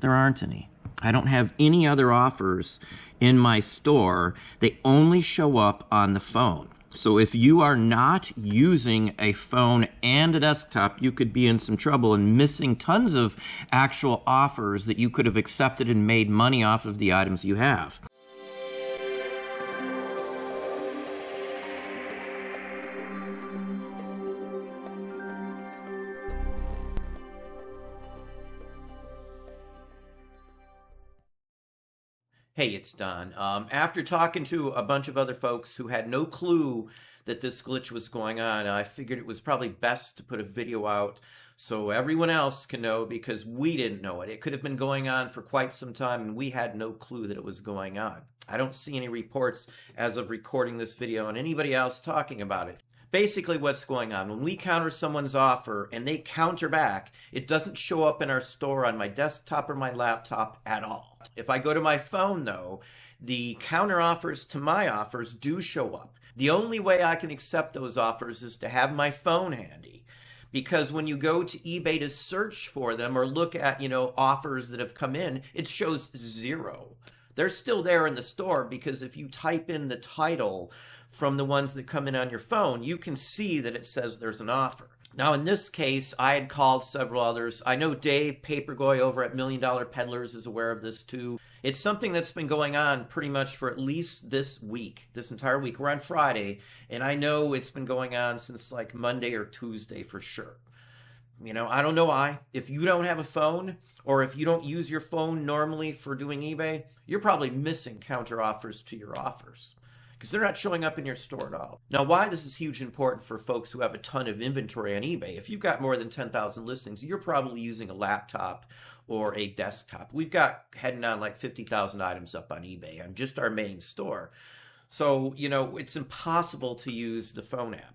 There aren't any. I don't have any other offers in my store. They only show up on the phone. So if you are not using a phone and a desktop, you could be in some trouble and missing tons of actual offers that you could have accepted and made money off of the items you have. Hey, it's Don. After talking to a bunch of other folks who had no clue that this glitch was going on, I figured it was probably best to put a video out so everyone else can know, because we didn't know it. It could have been going on for quite some time and we had no clue that it was going on. I don't see any reports as of recording this video on anybody else talking about it. Basically what's going on, when we counter someone's offer and they counter back, it doesn't show up in our store on my desktop or my laptop at all. If I go to my phone though, the counter offers to my offers do show up. The only way I can accept those offers is to have my phone handy. Because when you go to eBay to search for them or look at, offers that have come in, it shows 0. They're still there in the store, because if you type in the title from the ones that come in on your phone, you can see that it says there's an offer. Now, in this case, I had called several others. I know Dave Papergoy over at $1 Million Peddlers is aware of this too. It's something that's been going on pretty much for at least this week, this entire week. We're on Friday, and I know it's been going on since like Monday or Tuesday for sure. I don't know why. If you don't have a phone, or if you don't use your phone normally for doing eBay, you're probably missing counter offers to your offers, because they're not showing up in your store at all. Now, why this is huge important for folks who have a ton of inventory on eBay. If you've got more than 10,000 listings, you're probably using a laptop or a desktop. We've got heading on like 50,000 items up on eBay on just our main store. So, it's impossible to use the phone app.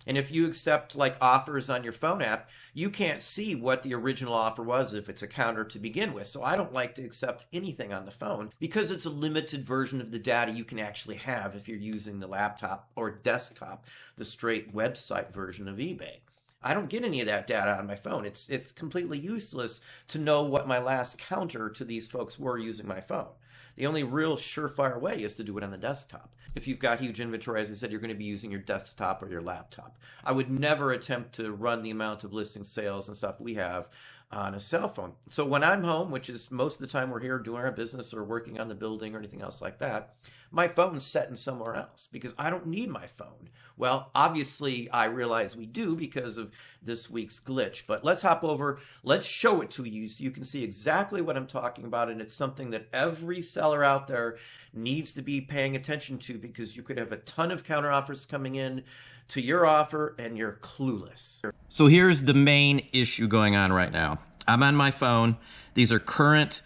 And if you accept like offers on your phone app, you can't see what the original offer was if it's a counter to begin with. So I don't like to accept anything on the phone, because it's a limited version of the data you can actually have if you're using the laptop or desktop, the straight website version of eBay. I don't get any of that data on my phone. It's completely useless to know what my last counter to these folks were using my phone. The only real surefire way is to do it on the desktop. If you've got huge inventory, as I said, you're going to be using your desktop or your laptop. I would never attempt to run the amount of listing sales and stuff we have on a cell phone. So when I'm home, which is most of the time we're here doing our business or working on the building or anything else like that, my phone's set in somewhere else because I don't need my phone. Well, obviously I realize we do because of this week's glitch, but let's hop over, let's show it to you so you can see exactly what I'm talking about, and it's something that every seller out there needs to be paying attention to, because you could have a ton of counter offers coming in to your offer and you're clueless. So here's the main issue going on right now. I'm on my phone. These are current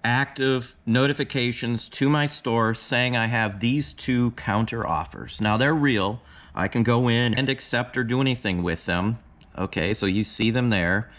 active notifications to my store saying I have these 2 counter offers. Now they're real. I can go in and accept or do anything with them. Okay, so you see them there.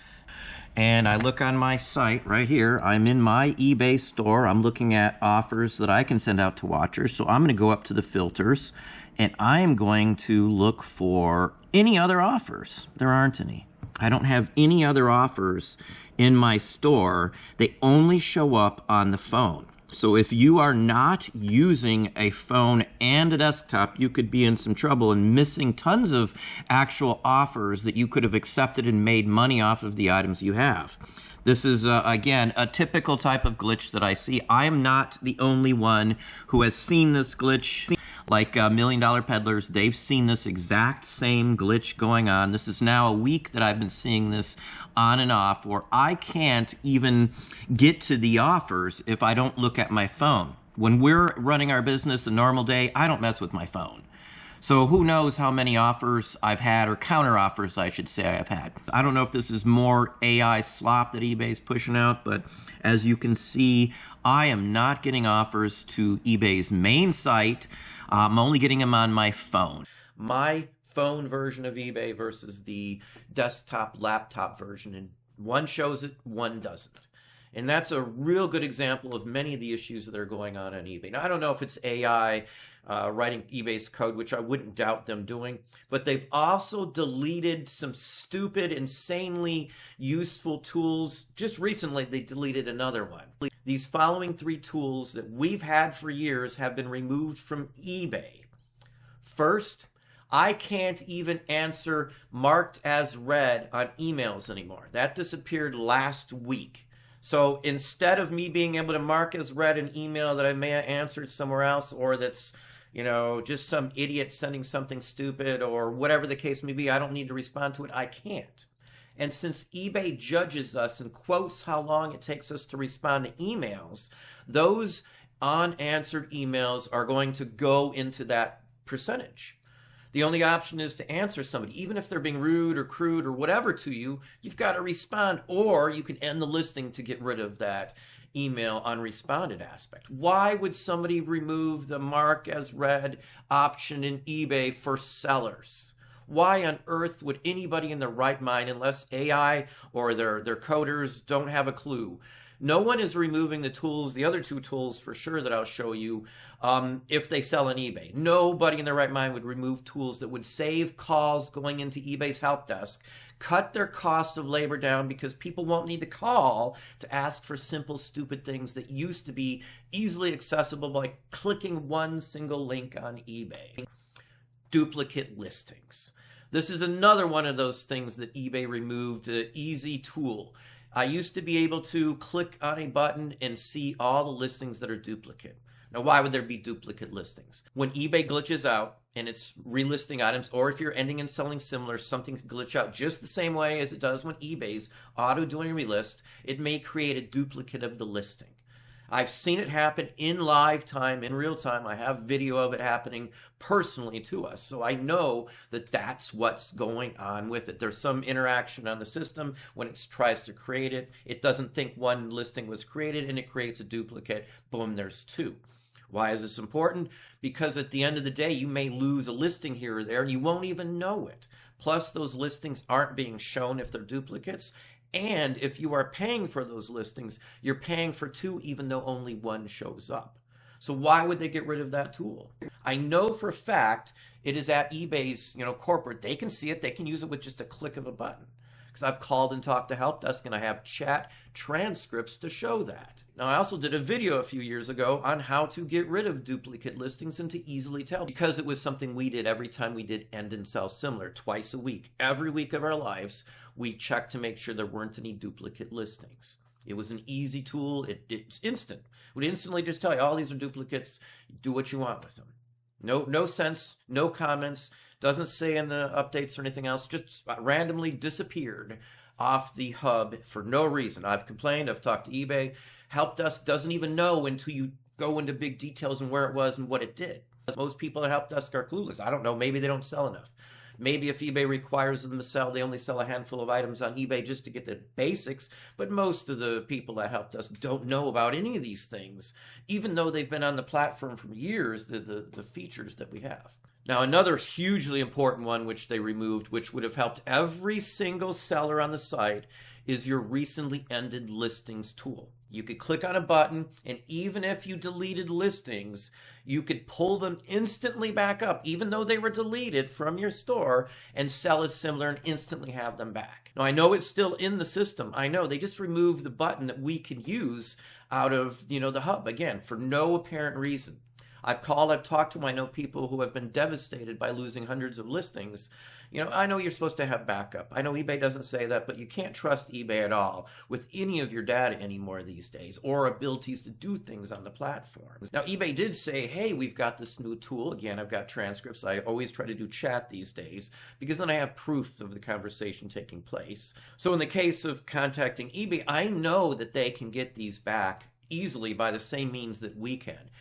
And I look on my site right here. I'm in my eBay store. I'm looking at offers that I can send out to watchers. So I'm going to go up to the filters and I'm going to look for any other offers. There aren't any. I don't have any other offers in my store. They only show up on the phone. So if you are not using a phone and a desktop, you could be in some trouble and missing tons of actual offers that you could have accepted and made money off of the items you have. This is, again, a typical type of glitch that I see. I am not the only one who has seen this glitch. Like $1 Million Peddlers, they've seen this exact same glitch going on. This is now a week that I've been seeing this on and off, where I can't even get to the offers if I don't look at my phone. When we're running our business a normal day, I don't mess with my phone. So who knows how many offers I've had, or counter offers I should say I've had. I don't know if this is more AI slop that eBay's pushing out, but as you can see, I am not getting offers to eBay's main site. I'm only getting them on my phone. My phone version of eBay versus the desktop laptop version, and one shows it, one doesn't. And that's a real good example of many of the issues that are going on eBay. Now, I don't know if it's AI writing eBay's code, which I wouldn't doubt them doing, but they've also deleted some stupid, insanely useful tools. Just recently, they deleted another one. These following 3 tools that we've had for years have been removed from eBay. First, I can't even answer marked as read on emails anymore. That disappeared last week. So instead of me being able to mark as read an email that I may have answered somewhere else, or that's, just some idiot sending something stupid or whatever the case may be, I don't need to respond to it. I can't. And since eBay judges us and quotes how long it takes us to respond to emails, those unanswered emails are going to go into that percentage. The only option is to answer somebody. Even if they're being rude or crude or whatever to you, you've got to respond, or you can end the listing to get rid of that email unresponded aspect. Why would somebody remove the mark as read option in eBay for sellers? Why on earth would anybody in their right mind, unless AI or their coders don't have a clue? No one is removing the tools, the other 2 tools for sure that I'll show you, if they sell on eBay. Nobody in their right mind would remove tools that would save calls going into eBay's help desk, cut their costs of labor down because people won't need to call to ask for simple, stupid things that used to be easily accessible by clicking one single link on eBay. Duplicate listings. This is another one of those things that eBay removed, an easy tool. I used to be able to click on a button and see all the listings that are duplicate. Now, why would there be duplicate listings? When eBay glitches out and it's relisting items, or if you're ending and selling similar, something can glitch out just the same way as it does when eBay's auto-doing relist. It may create a duplicate of the listing. I've seen it happen in live time, in real time. I have video of it happening personally to us. So I know that that's what's going on with it. There's some interaction on the system when it tries to create it. It doesn't think one listing was created and it creates a duplicate. Boom, there's 2. Why is this important? Because at the end of the day, you may lose a listing here or there and you won't even know it. Plus, those listings aren't being shown if they're duplicates. And if you are paying for those listings, you're paying for 2 even though only 1 shows up. So why would they get rid of that tool? I know for a fact it is at eBay's, corporate. They can see it. They can use it with just a click of a button. Because I've called and talked to help desk and I have chat transcripts to show that. Now, I also did a video a few years ago on how to get rid of duplicate listings and to easily tell, because it was something we did every time we did end and sell similar, twice a week. Every week of our lives, we checked to make sure there weren't any duplicate listings. It was an easy tool. It's instant. It would instantly just tell you, all these are duplicates. Do what you want with them. No sense, no comments. Doesn't say in the updates or anything else. Just randomly disappeared off the hub for no reason. I've complained. I've talked to eBay. Help desk doesn't even know until you go into big details and where it was and what it did. Most people at help desk are clueless. I don't know. Maybe they don't sell enough. Maybe if eBay requires them to sell, they only sell a handful of items on eBay just to get the basics. But most of the people at help desk don't know about any of these things, even though they've been on the platform for years, the features that we have. Now, another hugely important one which they removed, which would have helped every single seller on the site, is your recently ended listings tool. You could click on a button, and even if you deleted listings, you could pull them instantly back up, even though they were deleted from your store, and sell as similar and instantly have them back. Now, I know it's still in the system. I know they just removed the button that we can use out of, the hub, again, for no apparent reason. I've talked to them. I know people who have been devastated by losing hundreds of listings. I know you're supposed to have backup. I know eBay doesn't say that, but you can't trust eBay at all with any of your data anymore these days, or abilities to do things on the platforms. Now, eBay did say, hey, we've got this new tool. Again, I've got transcripts. I always try to do chat these days because then I have proof of the conversation taking place. So in the case of contacting eBay, I know that they can get these back easily by the same means that we can.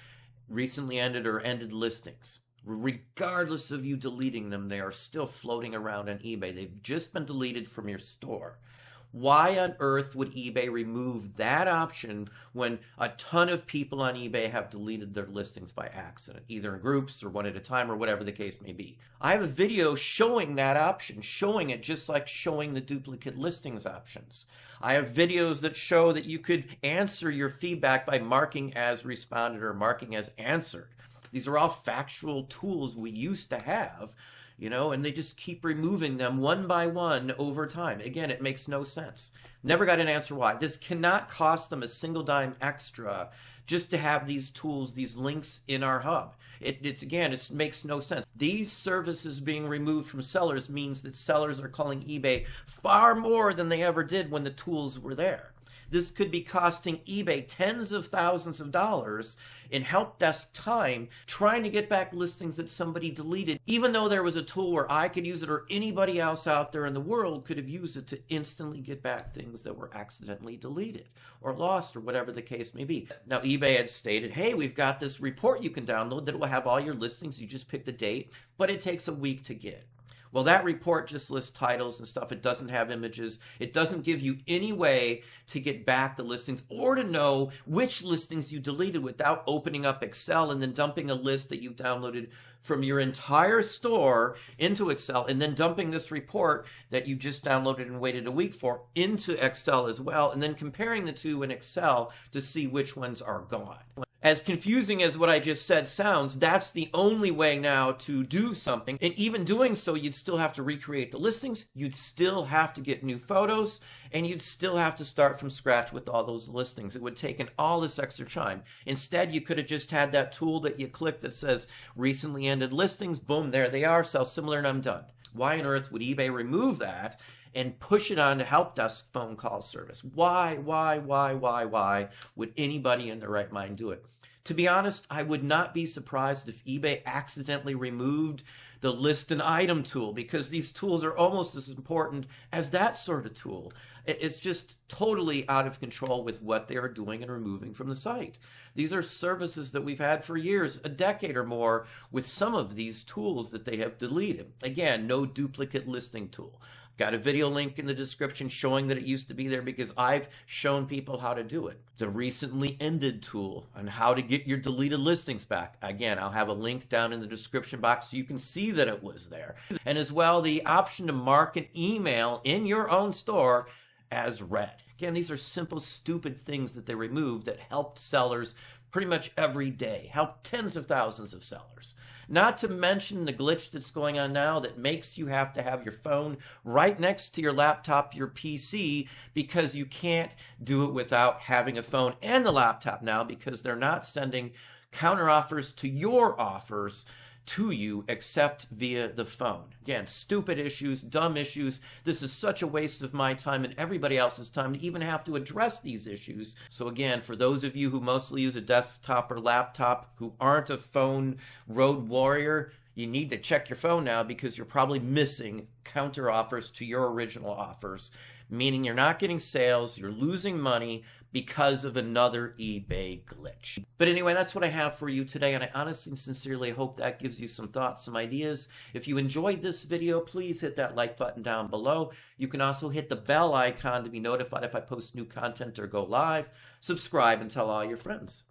Recently ended or ended listings. Regardless of you deleting them, they are still floating around on eBay. They've just been deleted from your store. Why on earth would eBay remove that option when a ton of people on eBay have deleted their listings by accident, either in groups or one at a time or whatever the case may be? I have a video showing that option, showing it just like showing the duplicate listings options. I have videos that show that you could answer your feedback by marking as responded or marking as answered. These are all factual tools we used to have, you know, and they just keep removing them one by one over time. Again, it makes no sense. Never got an answer why. This cannot cost them a single dime extra just to have these tools, these links in our hub. It makes no sense. These services being removed from sellers means that sellers are calling eBay far more than they ever did when the tools were there. This could be costing eBay tens of thousands of dollars in help desk time trying to get back listings that somebody deleted, even though there was a tool where I could use it or anybody else out there in the world could have used it to instantly get back things that were accidentally deleted or lost or whatever the case may be. Now, eBay had stated, hey, we've got this report you can download that will have all your listings. You just pick the date, but it takes a week to get. Well, that report just lists titles and stuff. It doesn't have images. It doesn't give you any way to get back the listings or to know which listings you deleted without opening up Excel and then dumping a list that you've downloaded from your entire store into Excel and then dumping this report that you just downloaded and waited a week for into Excel as well, and then comparing the two in Excel to see which ones are gone. As confusing as what I just said sounds, that's the only way now to do something. And even doing so, you'd still have to recreate the listings, you'd still have to get new photos, and you'd still have to start from scratch with all those listings. It would take all this extra time. Instead, you could have just had that tool that you click that says recently ended listings, boom, there they are, sell similar, and I'm done. Why on earth would eBay remove that and push it on to help desk phone call service? Why would anybody in their right mind do it? To be honest, I would not be surprised if eBay accidentally removed the list and item tool, because these tools are almost as important as that sort of tool. It's just totally out of control with what they are doing and removing from the site. These are services that we've had for years, a decade or more, with some of these tools that they have deleted. Again, no duplicate listing tool. Got a video link in the description showing that it used to be there because I've shown people how to do it. The recently ended tool on how to get your deleted listings back. Again, I'll have a link down in the description box so you can see that it was there. And as well, the option to mark an email in your own store as read. Again, these are simple, stupid things that they removed that helped sellers pretty much every day, helped tens of thousands of sellers. Not to mention the glitch that's going on now that makes you have to have your phone right next to your laptop, your PC, because you can't do it without having a phone and the laptop now, because they're not sending counter offers to your offers to you except via the phone. Again, stupid issues, dumb issues. This is such a waste of my time and everybody else's time to even have to address these issues. So again, for those of you who mostly use a desktop or laptop who aren't a phone road warrior, you need to check your phone now, because you're probably missing counter offers to your original offers, meaning you're not getting sales, you're losing money because of another eBay glitch. But anyway, that's what I have for you today, and I honestly and sincerely hope that gives you some thoughts, some ideas. If you enjoyed this video, please hit that like button down below. You can also hit the bell icon to be notified if I post new content or go live. Subscribe and tell all your friends.